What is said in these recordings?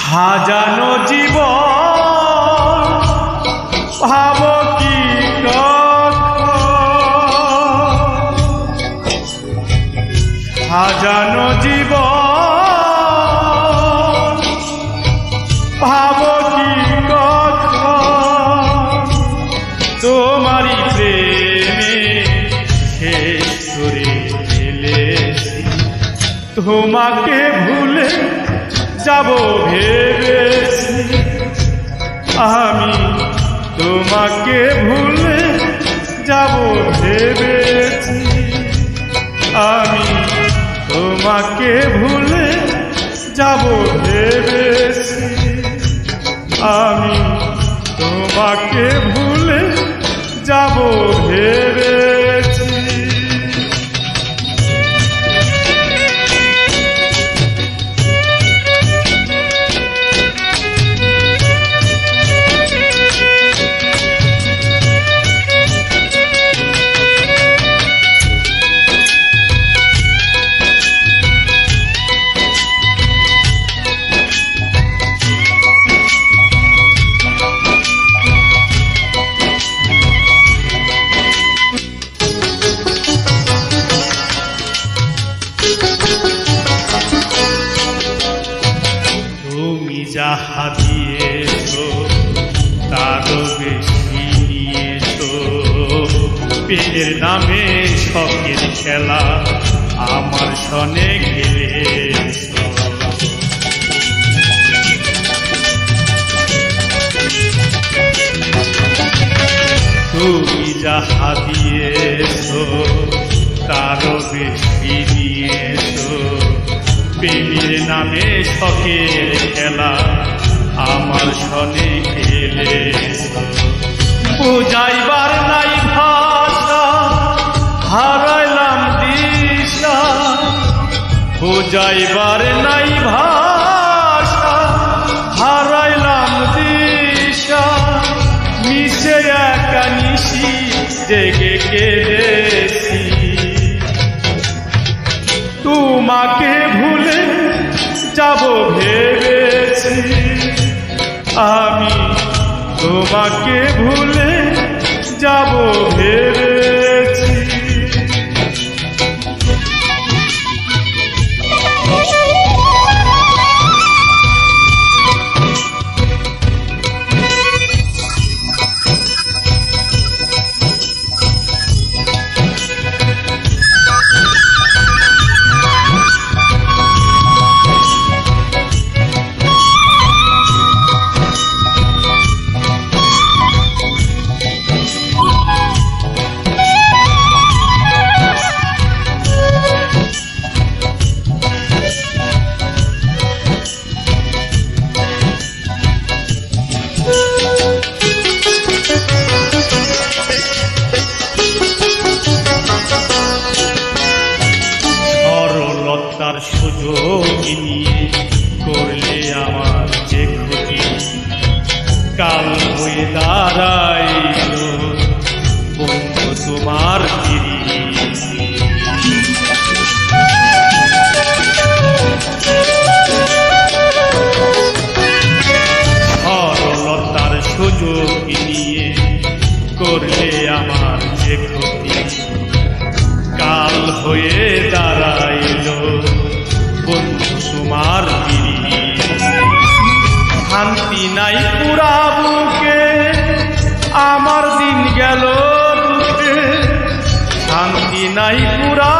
হাজানো জীবন ভাব কি হাজানো জীবন ভাব কি তোমারি প্রেমে শেষ করে ফেলেছি তোমাকে ভুলে যাব ভেবেছি আমি তোমাকে ভুলে যাব ভেবেছি আমি তোমাকে ভুলে যাব ভেবেছি আমি তোমাকে ভুলে যাব ভেবেছি তুমি যাহা দিয়েছো তারও বেশি নিয়েছো প্রেমের নামে শখের খেলা আমার সনে খেলেছো তুমি যাহা দিয়েছো তারও বেশি নিয়েছো প্রেমের নামে শখের খেলা আমার সনে খেলেছো বুঝাইবার নাই ভাষা হারাইলাম দিশা বুঝাইবার নাই ভাষা হারাইলাম দিশা মিশে একা নিশি জেগে কেঁদেছি তোমাকে ভুলে যাব ভেবেছি আমি তোমাকে ভুলে যাব ভেবেছি তার সুযোগ নিয়ে করলে আমার যে ক্ষতি কাল হয়ে দাঁড়াইল বন্ধু তোমার সরলতার সুযোগ নিয়ে করলে আমার যে ক্ষতি কাল হয়ে দাঁড়াইল বন্ধু তোমার শান্তি নাই পুরা বুকে আমার দিন গেল দুঃখে শান্তি নাই পুরা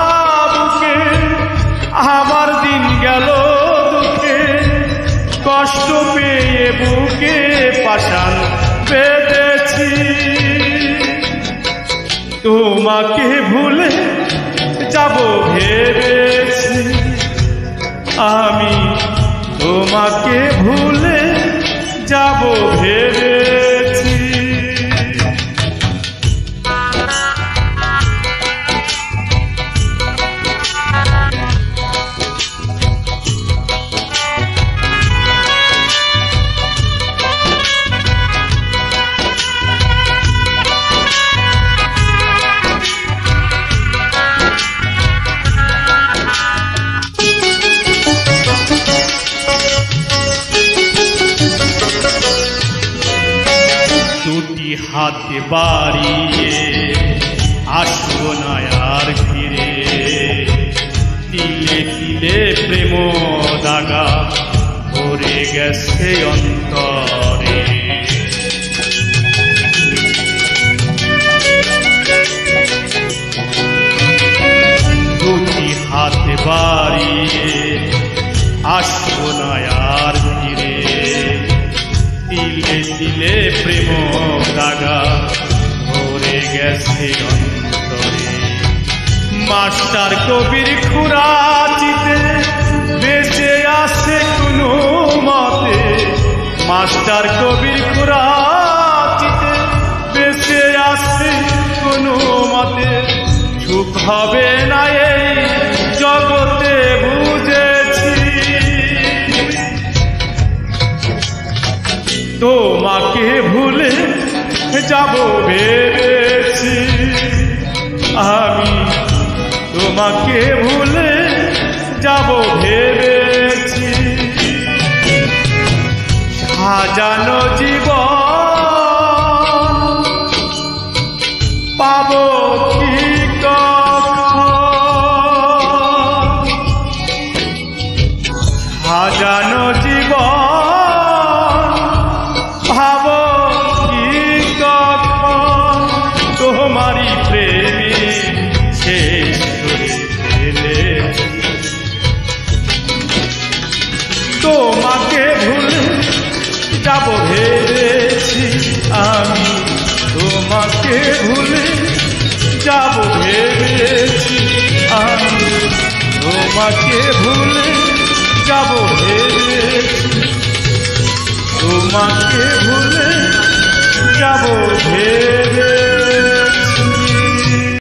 বুকে আমার দিন গেল দুঃখে কষ্ট পেয়ে বুকে পাষাণ বেঁধেছি তোমাকে ভুলে যাব ভেবেছি আমি তোমাকে ভুলে যাব ভেবেছি বাড়িয়ে আসবো না আর ফিরে। তিলে তিলে প্রেম দাগা ভরে গেছে অন্তরে। দুটি হাত বাড়িয়ে আসবো না আর ফিরে। তিলে তিলে প্রেম দাগা ভরে গেছে অন্তরে। মাস্টার কবির খুরাচিতে বেঁচে আছে কোনো মতে। মাস্টার কবির খুরাচিতে বেঁচে আছে কোনো মতে। সুখ হবে না এই জগতে বুঝেছি। তোমাকে ভুলে যাব ভেবেছি আমি। তোমাকে ভুলে যাব ভেবেছি। সাজানো জীবন পাবো কি কখন। সাজানো জীবন ভাবো কি কখন। তোমারই প্রেমে শেষ করে ফেলেছি। তোমাকে ভুলে যাব ভেবেছি আমি। তোমাকে ভুলে যাব ভেবেছি আমি। তোমাকে ভুলে যাব ভেবেছি। তোমাকে ভুলে যাব ভেবেছি।